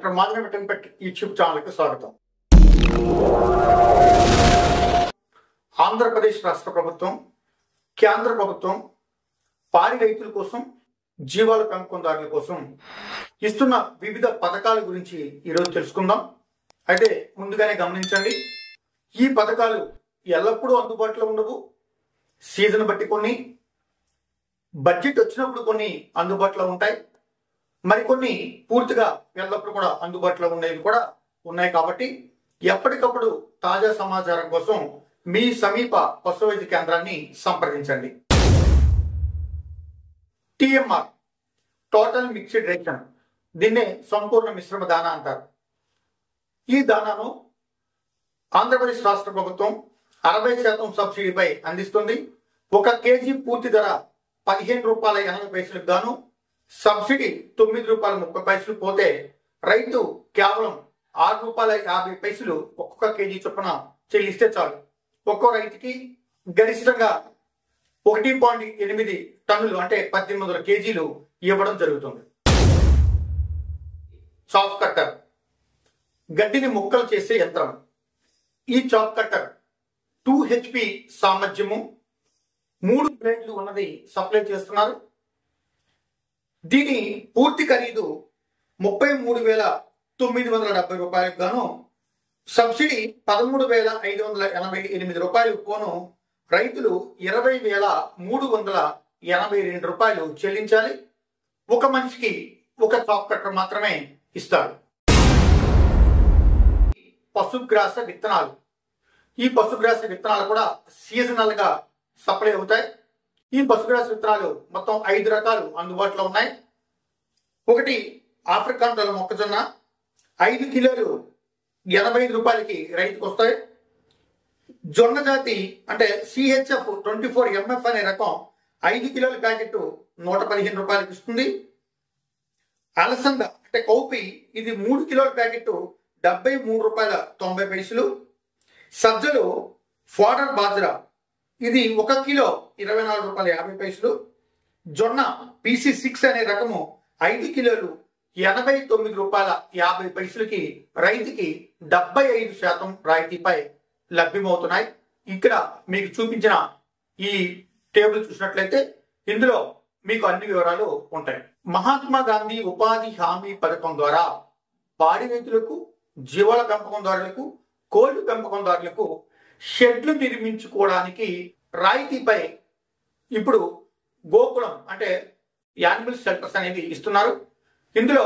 Doctor Madhava వెటన్పెట్ YouTube ఛానల్కి స్వాగతం. ఆంధ్రప్రదేశ్ రాష్ట్ర ప్రభుత్వం, కేంద్ర ప్రభుత్వం పాడి రైతుల కోసం, జీవాల పెంపకందారుల కోసం ఇస్తున్న వివిధ పథకాల గురించి ఈరోజు తెలుసుకుందాం. అయితే ముందుగానే గమనించండి, ఈ పథకాలు ఎల్లప్పుడూ అందుబాటులో ఉండవు. సీజన్ బట్టి కొన్ని, బడ్జెట్ వచ్చినప్పుడు కొన్ని అందుబాటులో ఉంటాయి. మరికొన్ని పూర్తిగా ఎల్లప్పుడూ కూడా అందుబాటులో ఉండేవి కూడా ఉన్నాయి. కాబట్టి ఎప్పటికప్పుడు తాజా సమాచారం కోసం మీ సమీప పశు వైద్య కేంద్రాన్ని సంప్రదించండి. టిఎంఆర్, టోటల్ మిక్స్డ్ రేషన్, దీన్నే సంపూర్ణ మిశ్రమ దానా అంటారు. ఈ దానాను ఆంధ్రప్రదేశ్ రాష్ట్ర ప్రభుత్వం 60% సబ్సిడీపై అందిస్తుంది. 1 కేజీ పూర్తి ధర ₹15.80 గాను సబ్సిడీ ₹9.30 పోతే రైతు కేవలం ₹6.50 ఒక్కొక్క కేజీ చొప్పున చెల్లిస్తే చాలు. ఒక్కో రైతుకి గరిష్టంగా 1.8 టన్నులు అంటే 1800 కేజీలు ఇవ్వడం జరుగుతుంది. చాప్ కట్టర్, గడ్డిని ముక్కలు చేసే యంత్రం. ఈ చాప్ కట్టర్ 2 HP సామర్థ్యము, 3 బ్లేడ్లు ఉన్నది సప్లై చేస్తున్నారు. దీని పూర్తి ఖరీదు ₹33,970 గాను సబ్సిడీ ₹13,588 పోను రైతులు ₹20,382 చెల్లించాలి. ఒక మనిషికి ఒక చాప్ కట్టర్ మాత్రమే ఇస్తారు. పశుగ్రాస విత్తనాలు. ఈ పశుగ్రాస విత్తనాలు కూడా సీజనల్ గా సప్లై అవుతాయి. ఈ పశుగ్రాస విత్తనాలు మొత్తం 5 రకాలు అందుబాటులో ఉన్నాయి. ఒకటి ఆఫ్రికన్ డొల్ల మొక్కజొన్న, 5 కిలోలు ₹85 రైతుకు వస్తాయి. జొన్న జాతి అంటే CHF 24MF అనే రకం 5 కిలోల ప్యాకెట్ ₹115 ఇస్తుంది. అలసంద అంటే కౌపి, ఇది 3 కిలోల ప్యాకెట్ ₹73.90. సజ్జలు ఫోడర్ బాజ్రా, ఇది 1 కిలో ₹24.50. జొన్న PC6 అనే రకము 5 కిలోలు ₹89.50కి రైతుకి 75% రాయితీపై లభ్యమవుతున్నాయి. ఇక్కడ మీకు చూపించిన ఈ టేబుల్ చూసినట్లయితే ఇందులో మీకు అన్ని వివరాలు ఉంటాయి. మహాత్మా గాంధీ ఉపాధి హామీ పథకం ద్వారా పాడి రైతులకు, జీవాల పెంపకందారులకు, కోళ్లు పెంపకందారులకు షెడ్లు నిర్మించుకోవడానికి రాయితీపై ఇప్పుడు గోకులం అంటే యానిమల్ షెల్టర్స్ అనేవి ఇస్తున్నారు. ఇందులో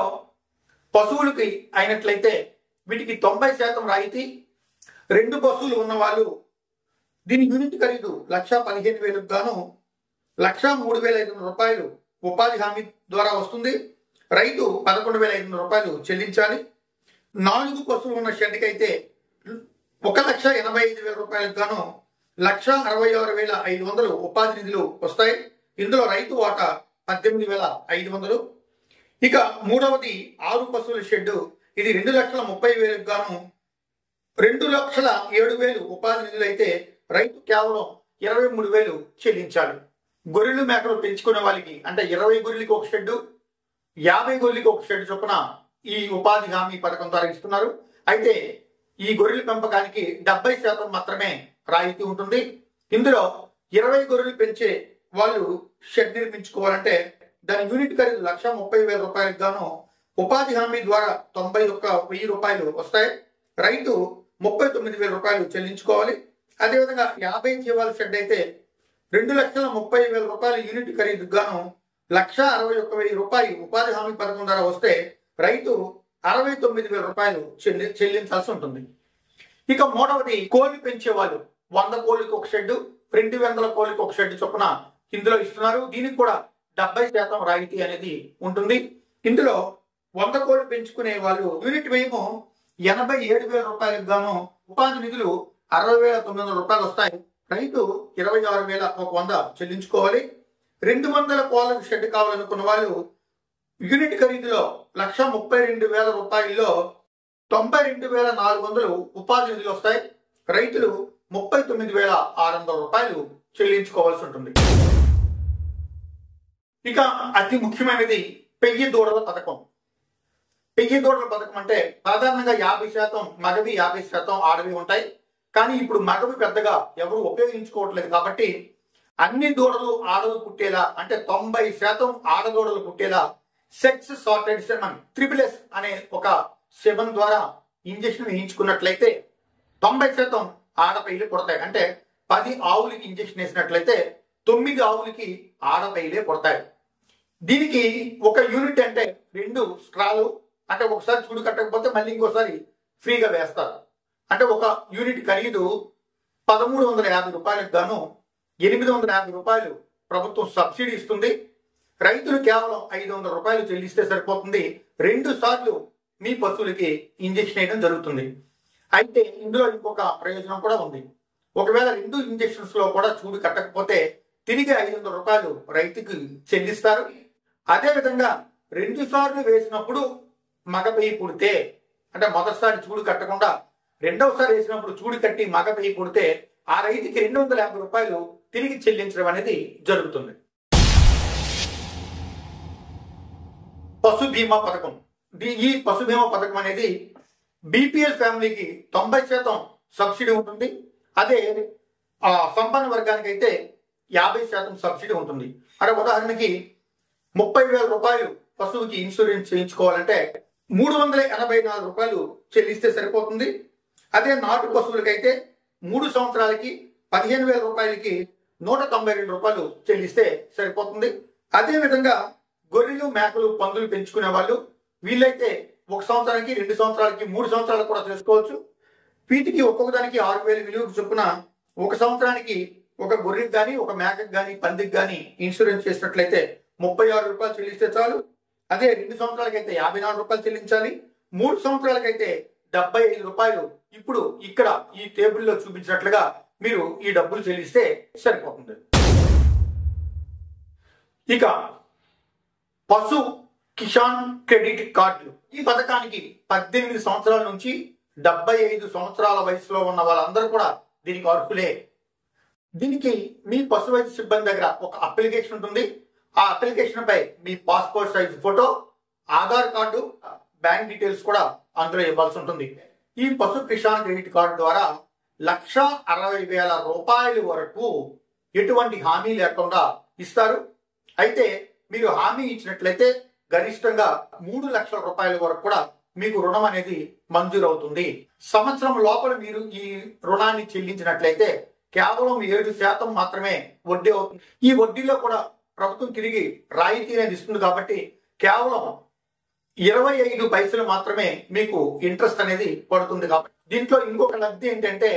పశువులకి అయినట్లయితే వీటికి 90% రాయితీ. 2 పశువులు ఉన్న వాళ్ళు దీని యూనిట్ ఖరీదు ₹1,15,000 గాను ₹1,03,500 ఉపాధి హామీ ద్వారా వస్తుంది. రైతు ₹11,500 చెల్లించాలి. 4 పశువులు ఉన్న షెడ్కి అయితే ₹1,85,000 గాను ₹1,66,500 ఉపాధి నిధులు వస్తాయి. ఇందులో రైతు వాటా ₹18,500. ఇక మూడవది 6 పశువుల షెడ్, ఇది ₹2,30,000 గాను ₹2,07,000 ఉపాధి నిధులు అయితే రైతు కేవలం ₹23,000 చెల్లించాలి. గొర్రెలు మేకలు పెంచుకునే వాళ్ళకి అంటే 20 గొర్రెలకి ఒక షెడ్, 50 గొర్రెలకి ఒక షెడ్ చొప్పున ఈ ఉపాధి హామీ పథకం ద్వారా ఇస్తున్నారు. అయితే ఈ గొర్రెల పెంపకానికి 70% మాత్రమే రాయితీ ఉంటుంది. ఇందులో 20 గొర్రెలు పెంచే వాళ్ళు షెడ్ నిర్మించుకోవాలంటే దాని యూనిట్ ఖరీదు ₹1,30,000 గాను ఉపాధి హామీ ద్వారా ₹91,000 వస్తాయి. రైతు ₹39,000 చెల్లించుకోవాలి. అదేవిధంగా 50 జీవాల షెడ్ అయితే ₹2,30,000 యూనిట్ ఖరీదు గాను ₹1,61,000 ఉపాధి హామీ పథకం ద్వారా వస్తే రైతు ₹69,000 చెల్లించాల్సి ఉంటుంది. ఇక మూడవది కోళ్లు పెంచే వాళ్ళు 100 కోళ్ళకి ఒక షెడ్, 200 కోళ్ళకి ఒక షెడ్ చొప్పున ఇందులో ఇస్తున్నారు. దీనికి కూడా 70% రాయితీ అనేది ఉంటుంది. ఇందులో 100 కోళ్లు పెంచుకునే వాళ్ళు యూనిట్ వ్యయము ₹87,000 గాను ఉపాధి నిధులు ₹60,900 వస్తాయి. రైతు ₹26,100 చెల్లించుకోవాలి. 200 కోళ్ళకు షెడ్ కావాలనుకున్న వాళ్ళు యూనిట్ ఖరీదులో ₹1,32,000లో 92,400 ఉపాధి నిధులు వస్తాయి. రైతులు ₹39,600 చెల్లించుకోవాల్సి ఉంటుంది. ఇక అతి ముఖ్యమైనది పెయ్యి దూడల పథకం. పెయ్యి దూడల పథకం అంటే సాధారణంగా 50% మగవి 50% ఆడవి ఉంటాయి. కానీ ఇప్పుడు మగవి పెద్దగా ఎవరు ఉపయోగించుకోవట్లేదు కాబట్టి అన్ని దూడలు ఆడలు పుట్టేలా అంటే 90% ఆడదూడలు పుట్టేలా సెక్స్ సార్టెడ్ సెమన్ SSS అనే ఒక సెమన్ ద్వారా ఇంజెక్షన్ వేయించుకున్నట్లయితే 90% ఆడపైలే పుడతాయి. అంటే 10 ఆవులకి ఇంజెక్షన్ వేసినట్లయితే 9 ఆవులకి ఆడపైలే పుడతాయి. దీనికి ఒక యూనిట్ అంటే 2 స్ట్రాలు, అంటే ఒకసారి చూడు కట్టకపోతే మళ్ళీ ఇంకోసారి ఫ్రీగా వేస్తారు. అంటే ఒక యూనిట్ ఖరీదు 1350 రూపాయలకు గాను 850 రూపాయలు ప్రభుత్వం సబ్సిడీ ఇస్తుంది. రైతులు కేవలం 500 రూపాయలు చెల్లిస్తే సరిపోతుంది. 2 సార్లు మీ పశువులకి ఇంజెక్షన్ వేయడం జరుగుతుంది. అయితే ఇందులో ఇంకొక ప్రయోజనం కూడా ఉంది. ఒకవేళ 2 ఇంజెక్షన్స్ లో కూడా చూడు కట్టకపోతే తిరిగి 500 రూపాయలు రైతుకి చెల్లిస్తారు. అదే విధంగా 2 సార్లు వేసినప్పుడు మగపెయ్యి పుడితే, అంటే మొదటిసారి చూడు కట్టకుండా రెండవసారి వేసినప్పుడు చూడు కట్టి మగపెయ్యి పుడితే ఆ రైతుకి 250 రూపాయలు తిరిగి చెల్లించడం అనేది జరుగుతుంది. పశు బీమా పథకం. ఈ పశు బీమా పథకం అనేది బీపీఎల్ ఫ్యామిలీకి 90% సబ్సిడీ ఉంటుంది. అదే సంపన్న వర్గానికి అయితే 50% సబ్సిడీ ఉంటుంది. అంటే ఉదాహరణకి 30,000 రూపాయలు పశువుకి ఇన్సూరెన్స్ చేయించుకోవాలంటే 384 రూపాయలు చెల్లిస్తే సరిపోతుంది. అదే నాటు పశువులకైతే 3 సంవత్సరాలకి 15,000 రూపాయలకి 192 రూపాయలు చెల్లిస్తే సరిపోతుంది. అదే విధంగా గొర్రెలు, మేకలు, పందులు పెంచుకునే వాళ్ళు వీళ్ళైతే 1 సంవత్సరానికి, 2 సంవత్సరాలకి, 3 సంవత్సరాలకు కూడా చేసుకోవచ్చు. వీటికి ఒక్కొక్క దానికి 6,000 విలువకు చొప్పున 1 సంవత్సరానికి ఒక గొర్రెకి కానీ, ఒక మేకకి కానీ, పందికి కానీ ఇన్సూరెన్స్ చేసినట్లయితే 36 రూపాయలు చెల్లిస్తే చాలు. అదే 2 సంవత్సరాలకైతే 54 రూపాయలు చెల్లించాలి. 3 సంవత్సరాలకైతే 75 రూపాయలు ఇప్పుడు ఇక్కడ ఈ టేబుల్లో చూపించినట్లుగా మీరు ఈ డబ్బులు చెల్లిస్తే సరిపోతుంది. ఇక పశు కిసాన్ క్రెడిట్ కార్డులు. ఈ పథకానికి 18 సంవత్సరాల నుంచి 75 సంవత్సరాల వయసులో ఉన్న వాళ్ళందరూ కూడా దీనికి అర్హులే. దీనికి మీ పశు వైద్య సిబ్బంది దగ్గర ఒక అప్లికేషన్ ఉంటుంది. ఆ అప్లికేషన్ పై మీ passport size photo, Aadhaar card, bank details కూడా అందులో ఇవ్వాల్సి ఉంటుంది. ఈ పశు కిసాన్ క్రెడిట్ కార్డు ద్వారా 1,60,000 రూపాయల వరకు ఎటువంటి హామీ లేకుండా ఇస్తారు. అయితే మీరు హామీ ఇచ్చినట్లయితే గరిష్టంగా 3 లక్షల రూపాయల వరకు కూడా మీకు రుణం అనేది మంజూరు అవుతుంది. సంవత్సరం లోపల మీరు ఈ రుణాన్ని చెల్లించినట్లయితే కేవలం 7% మాత్రమే వడ్డీ అవుతుంది. ఈ వడ్డీలో కూడా ప్రభుత్వం తిరిగి రాయితీ అనేది ఇస్తుంది కాబట్టి కేవలం 25 పైసలు మాత్రమే మీకు ఇంట్రెస్ట్ అనేది పడుతుంది. కాబట్టి దీంట్లో ఇంకొక లబ్ధి ఏంటంటే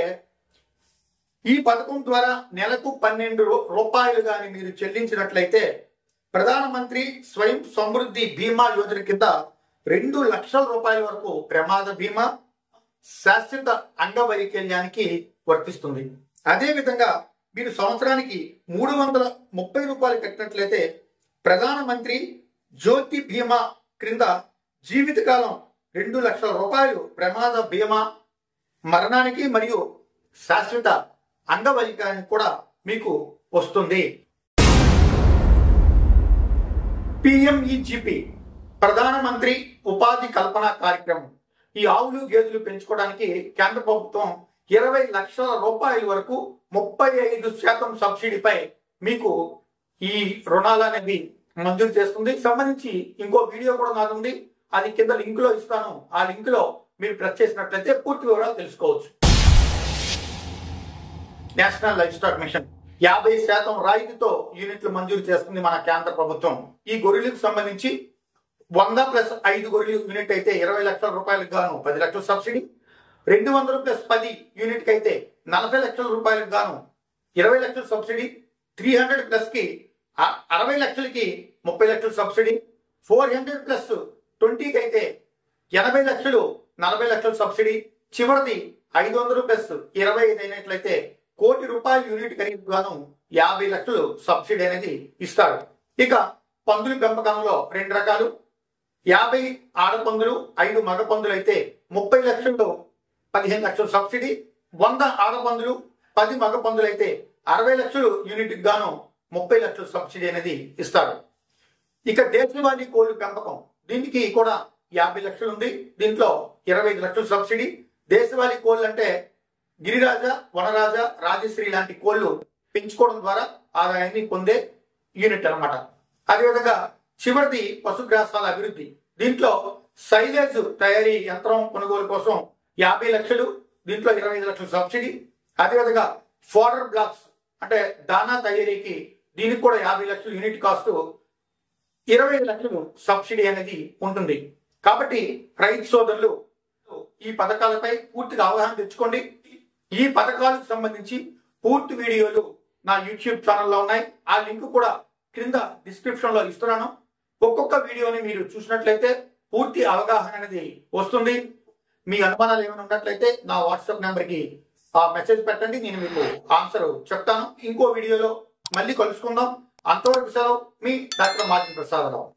ఈ పథకం ద్వారా నెలకు 12 రూపాయలు కానీ మీరు చెల్లించినట్లయితే ప్రధానమంత్రి స్వయం సమృద్ధి బీమా యోజన కింద 2 లక్షల రూపాయల వరకు ప్రమాద బీమా, శాశ్వత అంగవైకల్యానికి వర్తిస్తుంది. అదే విధంగా మీరు సంవత్సరానికి 330 రూపాయలు కట్టినట్లయితే ప్రధానమంత్రి జ్యోతి బీమా క్రింద జీవితకాలం 2 లక్షల రూపాయలు ప్రమాద బీమా, మరణానికి మరియు శాశ్వత అంగవైకల్యానికి కూడా మీకు వస్తుంది. PMEGP ప్రధానమంత్రి ఉపాధి కల్పన కార్యక్రమం. ఈ ఆవులు, గేదెలు పెంచుకోవడానికి కేంద్ర ప్రభుత్వం 20 లక్షల రూపాయల వరకు 35% సబ్సిడీపై మీకు ఈ రుణాలు అనేవి మంజూరు చేస్తుంది. సంబంధించి ఇంకో వీడియో కూడా నాది ఉంది, అది కింద లింక్ లో ఇస్తాను. ఆ లింక్ లో మీరు ప్రెస్ చేసినట్లయితే పూర్తి వివరాలు తెలుసుకోవచ్చు. నేషనల్ లైఫ్ స్టాక్ మిషన్ 50% రాయితీతో యూనిట్లు మంజూరు చేస్తుంది మన కేంద్ర ప్రభుత్వం. ఈ గొర్రెలకు సంబంధించి 100 + 5 గొర్రెలు యూనిట్ అయితే 20 లక్షల రూపాయలకు గాను 10 లక్షల సబ్సిడీ, 200 + 10 యూనిట్ కి అయితే 40 లక్షల రూపాయలకు గాను 20 లక్షల సబ్సిడీ, 300+ కి 60 లక్షలకి 30 లక్షల సబ్సిడీ, 400 + 20 కి అయితే 80 లక్షలు 40 లక్షల సబ్సిడీ, చివరిది 500 + 25 అయినట్లయితే 1 కోటి రూపాయల యూనిట్ ఖరీదు గాను 50 లక్షలు సబ్సిడీ అనేది ఇస్తారు. ఇక పందుల పెంపకంలో 2 రకాలు, 50 ఆడపందులు, 5 మగ పందులు అయితే 30 లక్షలు 15 లక్షలు సబ్సిడీ, 100 ఆడపందులు, 10 మగ పందులు అయితే 60 లక్షలు యూనిట్ గాను 30 లక్షలు సబ్సిడీ అనేది ఇస్తారు. ఇక దేశవాళీ కోళ్లు పెంపకం, దీనికి కూడా 50 లక్షలు ఉంది. దీంట్లో 25 లక్షలు సబ్సిడీ. దేశవాళీ కోళ్ళు అంటే గిరిరాజ, వనరాజ, రాజశ్రీ లాంటి కోళ్లు పెంచుకోవడం ద్వారా ఆదాయాన్ని పొందే యూనిట్ అన్నమాట. అదేవిధంగా చివరిది పశుగ్రాసాల అభివృద్ధి. దీంట్లో సైలేజ్ తయారీ యంత్రం కొనుగోలు కోసం 50 లక్షలు, దీంట్లో 25 లక్షలు సబ్సిడీ. అదేవిధంగా ఫోడర్ బ్లాక్స్ అంటే దానా తయారీకి దీనికి కూడా 50 లక్షలు యూనిట్ కాస్ట్, 25 లక్షలు సబ్సిడీ అనేది ఉంటుంది. కాబట్టి రైతు సోదరులు ఈ పథకాలపై పూర్తిగా అవగాహన తెచ్చుకోండి. ఈ పథకాలకు సంబంధించి పూర్తి వీడియోలు నా యూట్యూబ్ ఛానల్లో ఉన్నాయి. ఆ లింక్ కూడా క్రింద డిస్క్రిప్షన్ లో ఇస్తున్నాను. ఒక్కొక్క వీడియోని మీరు చూసినట్లయితే పూర్తి అవగాహన అనేది వస్తుంది. మీ అనుమానాలు ఏమైనా ఉన్నట్లయితే నా వాట్సాప్ నెంబర్కి మెసేజ్ పెట్టండి, నేను మీకు ఆన్సర్ చెప్తాను. ఇంకో వీడియోలో మళ్ళీ కలుసుకుందాం. అంతవరకు సెలవు, మీ డాక్టర్ మార్టిన్ ప్రసాదరావు.